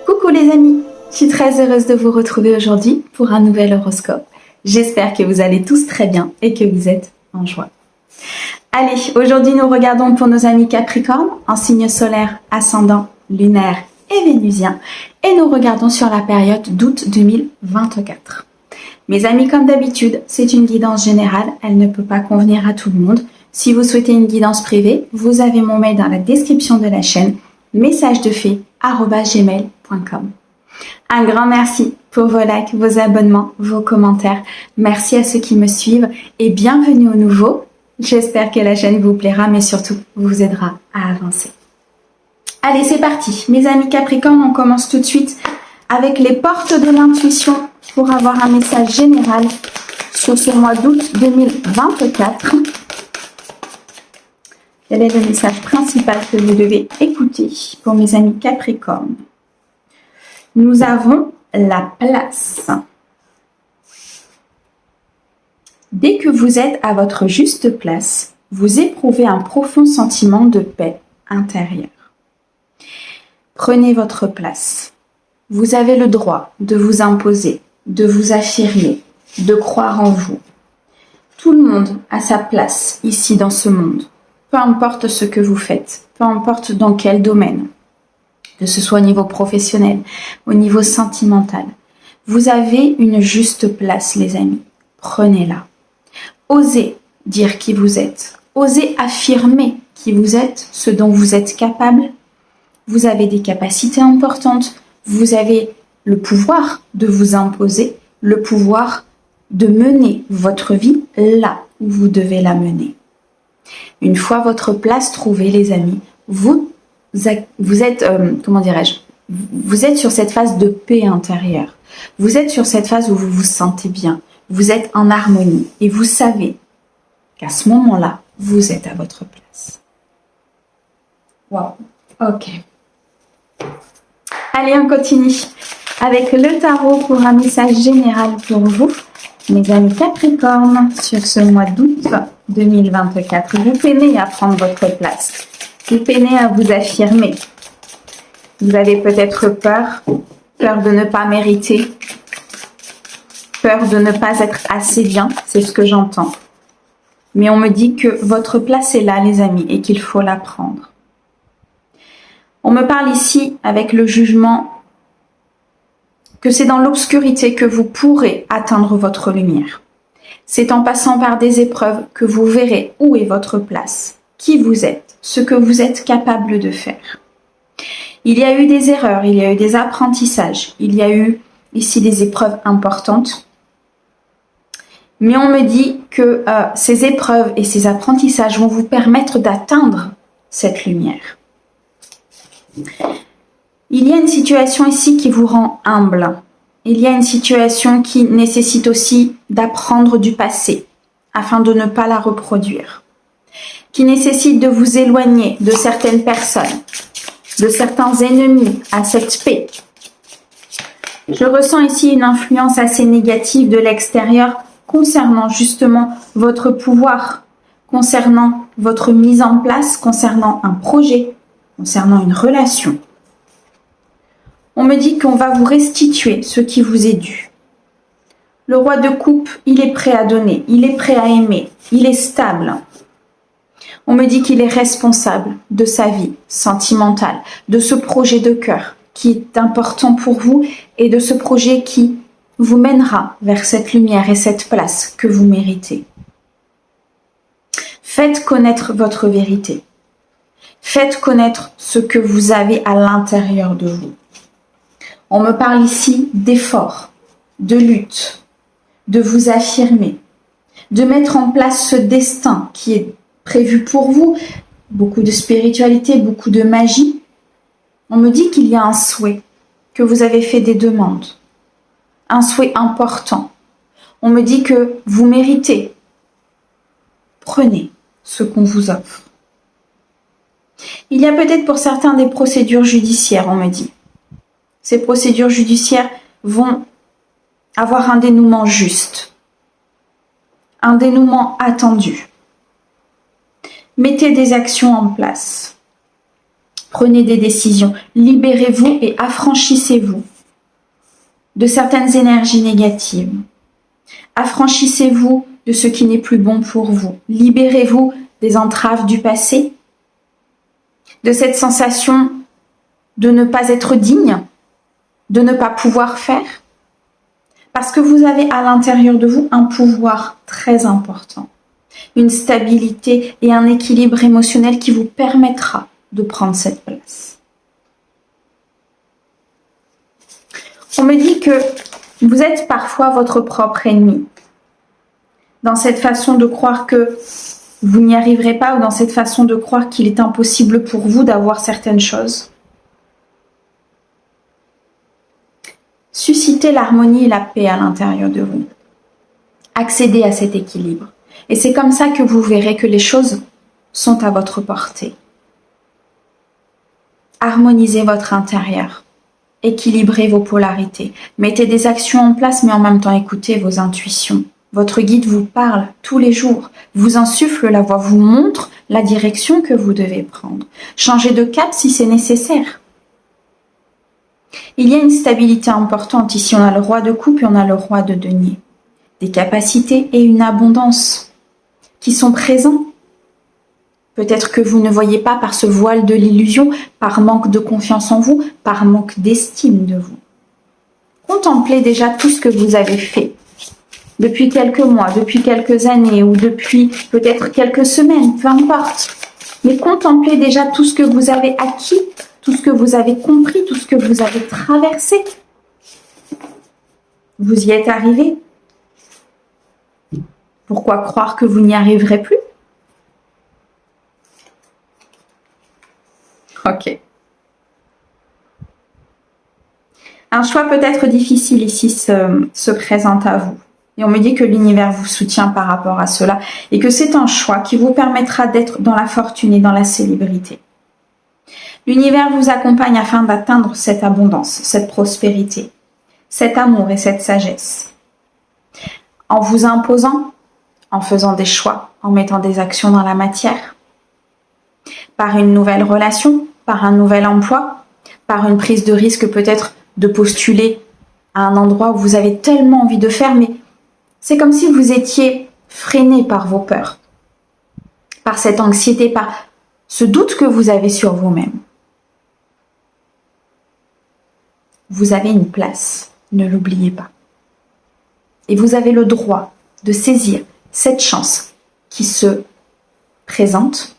Coucou les amis, je suis très heureuse de vous retrouver aujourd'hui pour un nouvel horoscope. J'espère que vous allez tous très bien et que vous êtes en joie. Allez, aujourd'hui nous regardons pour nos amis Capricorne en signe solaire, ascendant, lunaire et vénusien et nous regardons sur la période d'août 2024. Mes amis, comme d'habitude, c'est une guidance générale, elle ne peut pas convenir à tout le monde. Si vous souhaitez une guidance privée, vous avez mon mail dans la description de la chaîne, messagedefée@gmail.com. Un grand merci pour vos likes, vos abonnements, vos commentaires. Merci à ceux qui me suivent et bienvenue aux nouveaux. J'espère que la chaîne vous plaira, mais surtout vous aidera à avancer. Allez, c'est parti. Mes amis Capricorne, on commence tout de suite avec les portes de l'intuition pour avoir un message général sur ce mois d'août 2024. Quel est le message principal que vous devez écouter pour mes amis Capricorne? Nous avons la place. Dès que vous êtes à votre juste place, vous éprouvez un profond sentiment de paix intérieure. Prenez votre place. Vous avez le droit de vous imposer, de vous affirmer, de croire en vous. Tout le monde a sa place ici dans ce monde. Peu importe ce que vous faites, peu importe dans quel domaine, que ce soit au niveau professionnel, au niveau sentimental. Vous avez une juste place, les amis. Prenez-la. Osez dire qui vous êtes. Osez affirmer qui vous êtes, ce dont vous êtes capable. Vous avez des capacités importantes. Vous avez le pouvoir de vous imposer, le pouvoir de mener votre vie là où vous devez la mener. Une fois votre place trouvée, les amis, vous êtes, vous êtes sur cette phase de paix intérieure. Vous êtes sur cette phase où vous vous sentez bien. Vous êtes en harmonie et vous savez qu'à ce moment-là, vous êtes à votre place. Wow, ok. Allez, on continue avec le tarot pour un message général pour vous, mes amis Capricorne, sur ce mois d'août 2024. Vous peinez à prendre votre place. Vous peinez à vous affirmer. Vous avez peut-être peur de ne pas mériter, peur de ne pas être assez bien, c'est ce que j'entends. Mais on me dit que votre place est là, les amis, et qu'il faut la prendre. On me parle ici avec le jugement que c'est dans l'obscurité que vous pourrez atteindre votre lumière. C'est en passant par des épreuves que vous verrez où est votre place, qui vous êtes, ce que vous êtes capable de faire. Il y a eu des erreurs, il y a eu des apprentissages, il y a eu ici des épreuves importantes. Mais on me dit que ces épreuves et ces apprentissages vont vous permettre d'atteindre cette lumière. Il y a une situation ici qui vous rend humble. Il y a une situation qui nécessite aussi d'apprendre du passé afin de ne pas la reproduire. Qui nécessite de vous éloigner de certaines personnes, de certains ennemis à cette paix. Je ressens ici une influence assez négative de l'extérieur concernant justement votre pouvoir, concernant votre mise en place, concernant un projet, concernant une relation. On me dit qu'on va vous restituer ce qui vous est dû. Le roi de coupe, il est prêt à donner, il est prêt à aimer, il est stable. On me dit qu'il est responsable de sa vie sentimentale, de ce projet de cœur qui est important pour vous et de ce projet qui vous mènera vers cette lumière et cette place que vous méritez. Faites connaître votre vérité. Faites connaître ce que vous avez à l'intérieur de vous. On me parle ici d'efforts, de lutte, de vous affirmer, de mettre en place ce destin qui est prévu pour vous, beaucoup de spiritualité, beaucoup de magie. On me dit qu'il y a un souhait, que vous avez fait des demandes, un souhait important. On me dit que vous méritez. Prenez ce qu'on vous offre. Il y a peut-être pour certains des procédures judiciaires, on me dit. Ces procédures judiciaires vont avoir un dénouement juste, un dénouement attendu. Mettez des actions en place. Prenez des décisions, libérez-vous et affranchissez-vous de certaines énergies négatives. Affranchissez-vous de ce qui n'est plus bon pour vous. Libérez-vous des entraves du passé, de cette sensation de ne pas être digne, de ne pas pouvoir faire. Parce que vous avez à l'intérieur de vous un pouvoir très important, une stabilité et un équilibre émotionnel qui vous permettra de prendre cette place. On me dit que vous êtes parfois votre propre ennemi. Dans cette façon de croire que vous n'y arriverez pas ou dans cette façon de croire qu'il est impossible pour vous d'avoir certaines choses. Suscitez l'harmonie et la paix à l'intérieur de vous. Accédez à cet équilibre. Et c'est comme ça que vous verrez que les choses sont à votre portée. Harmonisez votre intérieur. Équilibrez vos polarités. Mettez des actions en place, mais en même temps écoutez vos intuitions. Votre guide vous parle tous les jours, vous insuffle la voix, vous montre la direction que vous devez prendre. Changez de cap si c'est nécessaire. Il y a une stabilité importante. Ici, on a le roi de coupe et on a le roi de denier. Des capacités et une abondance qui sont présents. Peut-être que vous ne voyez pas par ce voile de l'illusion, par manque de confiance en vous, par manque d'estime de vous. Contemplez déjà tout ce que vous avez fait depuis quelques mois, depuis quelques années ou depuis peut-être quelques semaines, peu importe. Mais contemplez déjà tout ce que vous avez acquis, tout ce que vous avez compris, tout ce que vous avez traversé. Vous y êtes arrivé. Pourquoi croire que vous n'y arriverez plus? Ok. Un choix peut-être difficile ici se présente à vous. Et on me dit que l'univers vous soutient par rapport à cela et que c'est un choix qui vous permettra d'être dans la fortune et dans la célébrité. L'univers vous accompagne afin d'atteindre cette abondance, cette prospérité, cet amour et cette sagesse. En vous imposant, en faisant des choix, en mettant des actions dans la matière, par une nouvelle relation, par un nouvel emploi, par une prise de risque peut-être de postuler à un endroit où vous avez tellement envie de faire, mais c'est comme si vous étiez freiné par vos peurs, par cette anxiété, par ce doute que vous avez sur vous-même. Vous avez une place, ne l'oubliez pas. Et vous avez le droit de saisir cette chance qui se présente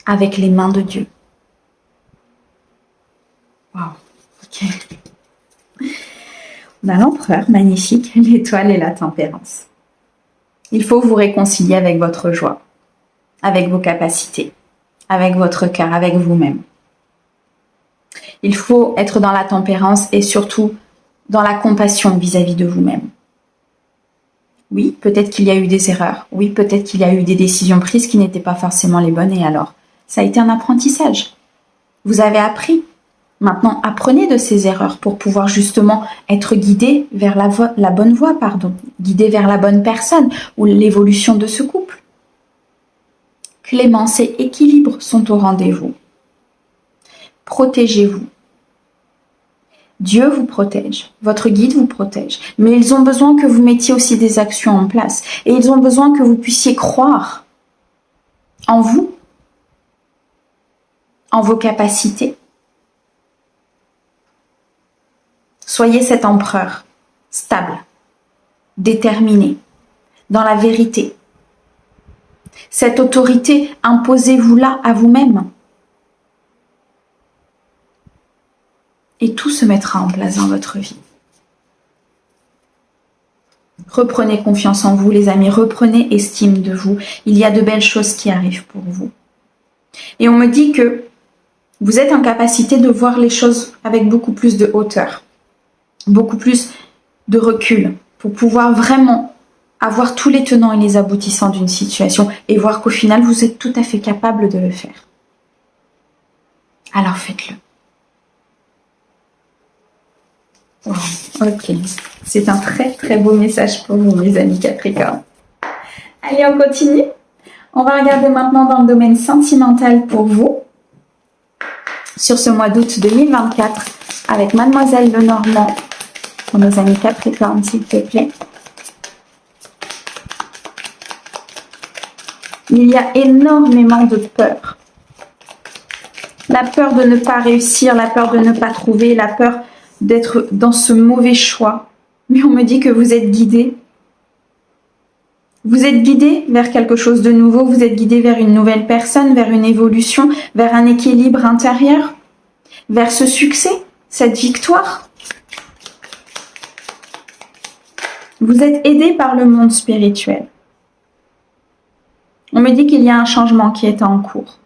avec les mains de Dieu. Waouh, ok. On a l'empereur, magnifique, l'étoile et la tempérance. Il faut vous réconcilier avec votre joie, avec vos capacités, avec votre cœur, avec vous-même. Il faut être dans la tempérance et surtout dans la compassion vis-à-vis de vous-même. Oui, peut-être qu'il y a eu des erreurs. Oui, peut-être qu'il y a eu des décisions prises qui n'étaient pas forcément les bonnes. Et alors, ça a été un apprentissage. Vous avez appris. Maintenant, apprenez de ces erreurs pour pouvoir justement être guidé vers la bonne voie, guidé vers la bonne personne ou l'évolution de ce couple. Clémence et équilibre sont au rendez-vous. Protégez-vous. Dieu vous protège, votre guide vous protège, mais ils ont besoin que vous mettiez aussi des actions en place et ils ont besoin que vous puissiez croire en vous, en vos capacités. Soyez cet empereur, stable, déterminé, dans la vérité. Cette autorité, imposez-vous-la à vous-même. Et tout se mettra en place dans votre vie. Reprenez confiance en vous, les amis. Reprenez estime de vous. Il y a de belles choses qui arrivent pour vous. Et on me dit que vous êtes en capacité de voir les choses avec beaucoup plus de hauteur, beaucoup plus de recul, pour pouvoir vraiment avoir tous les tenants et les aboutissants d'une situation et voir qu'au final, vous êtes tout à fait capable de le faire. Alors faites-le. Wow, ok, c'est un très très beau message pour vous, mes amis Capricorne. Allez, on continue. On va regarder maintenant dans le domaine sentimental pour vous. sur ce mois d'août 2024 avec Mademoiselle Lenormand pour nos amis Capricorne, s'il te plaît. Il y a énormément de peur. La peur de ne pas réussir, la peur de ne pas trouver, la peur d'être dans ce mauvais choix. Mais on me dit que vous êtes guidé. Vous êtes guidé vers quelque chose de nouveau, vous êtes guidé vers une nouvelle personne, vers une évolution, vers un équilibre intérieur, vers ce succès, cette victoire. Vous êtes aidé par le monde spirituel. On me dit qu'il y a un changement qui est en cours,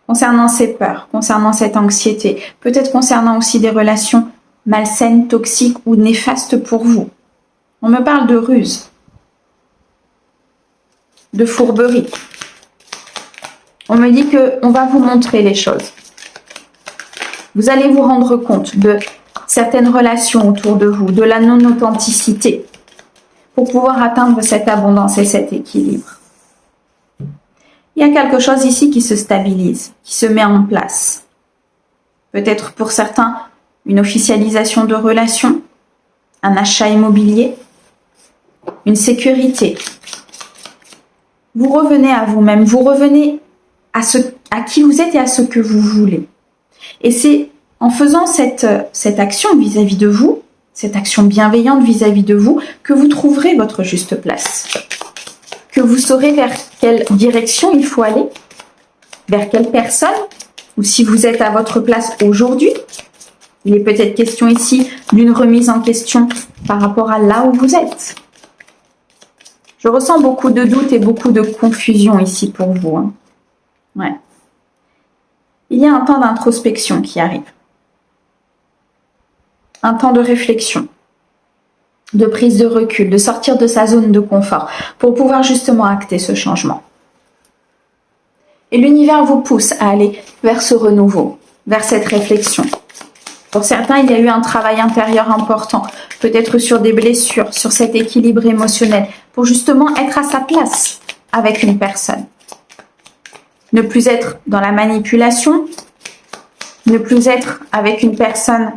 concernant ces peurs, concernant cette anxiété, peut-être concernant aussi des relations malsaines, toxiques ou néfastes pour vous. On me parle de ruse, de fourberie. On me dit qu'on va vous montrer les choses. Vous allez vous rendre compte de certaines relations autour de vous, de la non-authenticité, pour pouvoir atteindre cette abondance et cet équilibre. Il y a quelque chose ici qui se stabilise, qui se met en place. Peut-être pour certains, une officialisation de relation, un achat immobilier, une sécurité. Vous revenez à vous-même, vous revenez à qui vous êtes et à ce que vous voulez. Et c'est en faisant cette action vis-à-vis de vous, cette action bienveillante vis-à-vis de vous, que vous trouverez votre juste place. Que vous saurez vers quelle direction il faut aller, vers quelle personne, ou si vous êtes à votre place aujourd'hui. Il est peut-être question ici d'une remise en question par rapport à là où vous êtes. Je ressens beaucoup de doutes et beaucoup de confusion ici pour vous. Hein. Ouais. Il y a un temps d'introspection qui arrive. Un temps de réflexion, de prise de recul, de sortir de sa zone de confort pour pouvoir justement acter ce changement. Et l'univers vous pousse à aller vers ce renouveau, vers cette réflexion. Pour certains, il y a eu un travail intérieur important, peut-être sur des blessures, sur cet équilibre émotionnel, pour justement être à sa place avec une personne. Ne plus être dans la manipulation, ne plus être avec une personne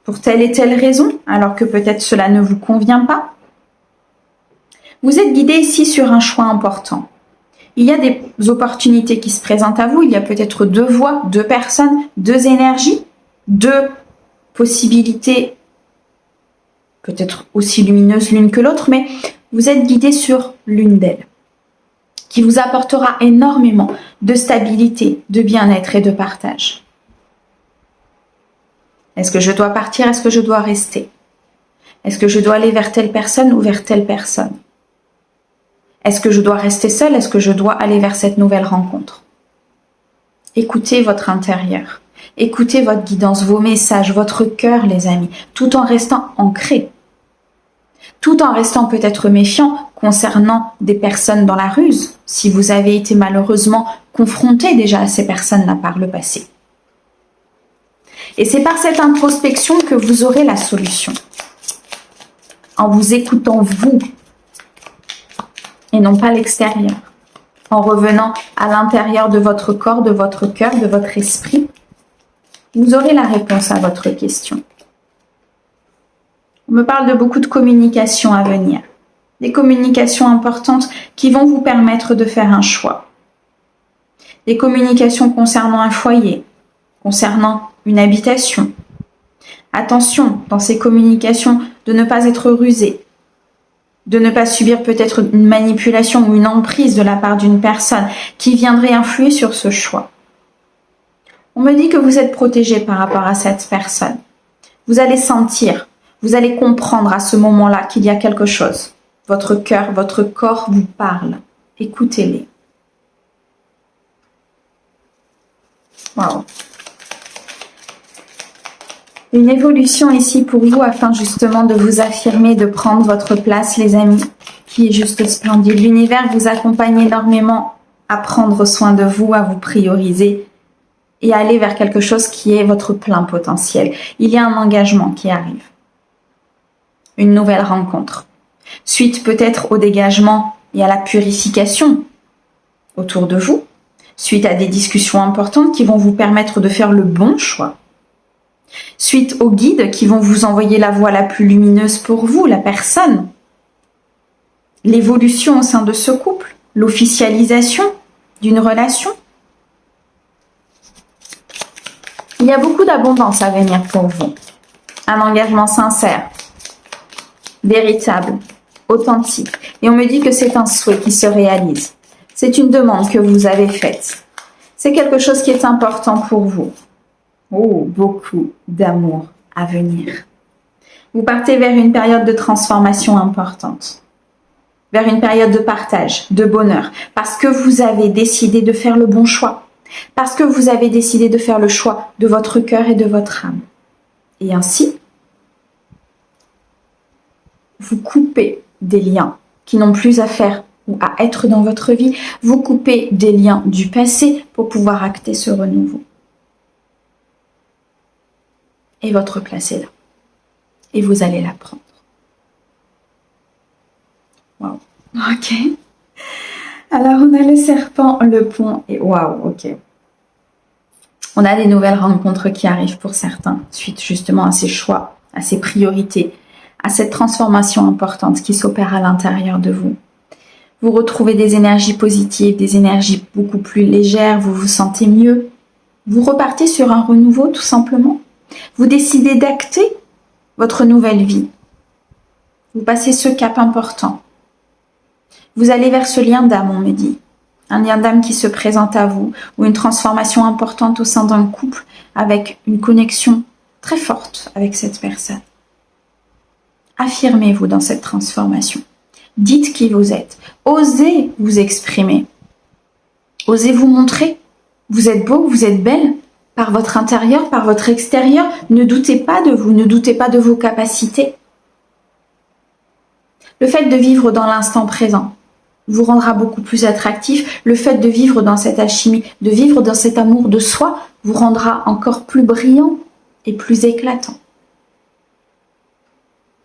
pour telle et telle raison, alors que peut-être cela ne vous convient pas. Vous êtes guidé ici sur un choix important. Il y a des opportunités qui se présentent à vous, il y a peut-être deux voies, deux personnes, deux énergies, deux possibilités, peut-être aussi lumineuses l'une que l'autre, mais vous êtes guidé sur l'une d'elles, qui vous apportera énormément de stabilité, de bien-être et de partage. Est-ce que je dois partir? Est-ce que je dois rester? Est-ce que je dois aller vers telle personne ou vers telle personne? Est-ce que je dois rester seule? Est-ce que je dois aller vers cette nouvelle rencontre? Écoutez votre intérieur. Écoutez votre guidance, vos messages, votre cœur, les amis, tout en restant ancré. Tout en restant peut-être méfiant concernant des personnes dans la ruse, si vous avez été malheureusement confronté déjà à ces personnes-là par le passé. Et c'est par cette introspection que vous aurez la solution. En vous écoutant vous, et non pas l'extérieur. En revenant à l'intérieur de votre corps, de votre cœur, de votre esprit, vous aurez la réponse à votre question. On me parle de beaucoup de communications à venir. Des communications importantes qui vont vous permettre de faire un choix. Des communications concernant un foyer, concernant une habitation. Attention, dans ces communications, de ne pas être rusé, de ne pas subir peut-être une manipulation ou une emprise de la part d'une personne qui viendrait influer sur ce choix. On me dit que vous êtes protégé par rapport à cette personne. Vous allez sentir, vous allez comprendre à ce moment-là qu'il y a quelque chose. Votre cœur, votre corps vous parle. Écoutez-les. Wow. Une évolution ici pour vous afin justement de vous affirmer, de prendre votre place, les amis, qui est juste splendide. L'univers vous accompagne énormément à prendre soin de vous, à vous prioriser et à aller vers quelque chose qui est votre plein potentiel. Il y a un engagement qui arrive. Une nouvelle rencontre. Suite peut-être au dégagement et à la purification autour de vous. suite à des discussions importantes qui vont vous permettre de faire le bon choix, suite aux guides qui vont vous envoyer la voie la plus lumineuse pour vous, la personne, l'évolution au sein de ce couple, l'officialisation d'une relation. Il y a beaucoup d'abondance à venir pour vous. Un engagement sincère, véritable, authentique. Et on me dit que c'est un souhait qui se réalise. C'est une demande que vous avez faite. C'est quelque chose qui est important pour vous. Oh, beaucoup d'amour à venir. Vous partez vers une période de transformation importante. Vers une période de partage, de bonheur. Parce que vous avez décidé de faire le bon choix. Parce que vous avez décidé de faire le choix de votre cœur et de votre âme. Et ainsi, vous coupez des liens qui n'ont plus à faire ou à être dans votre vie. Vous coupez des liens du passé pour pouvoir acter ce renouveau. Et votre place est là. Et vous allez la prendre. Waouh. Ok. Alors, on a le serpent, le pont et waouh, ok. On a des nouvelles rencontres qui arrivent pour certains, suite justement à ces choix, à ces priorités, à cette transformation importante qui s'opère à l'intérieur de vous. Vous retrouvez des énergies positives, des énergies beaucoup plus légères, vous vous sentez mieux. Vous repartez sur un renouveau tout simplement. Vous décidez d'acter votre nouvelle vie. Vous passez ce cap important. Vous allez vers ce lien d'âme, on me dit. Un lien d'âme qui se présente à vous, ou une transformation importante au sein d'un couple avec une connexion très forte avec cette personne. Affirmez-vous dans cette transformation. Dites qui vous êtes. Osez vous exprimer. Osez vous montrer. Vous êtes beau, vous êtes belle, par votre intérieur, par votre extérieur. Ne doutez pas de vous, ne doutez pas de vos capacités. Le fait de vivre dans l'instant présent vous rendra beaucoup plus attractif. Le fait de vivre dans cette alchimie, de vivre dans cet amour de soi, vous rendra encore plus brillant et plus éclatant.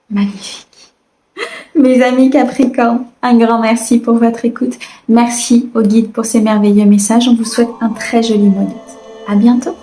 Magnifique. Mes amis Capricorne, un grand merci pour votre écoute. Merci au guide pour ces merveilleux messages. On vous souhaite un très joli mois d'août. À bientôt.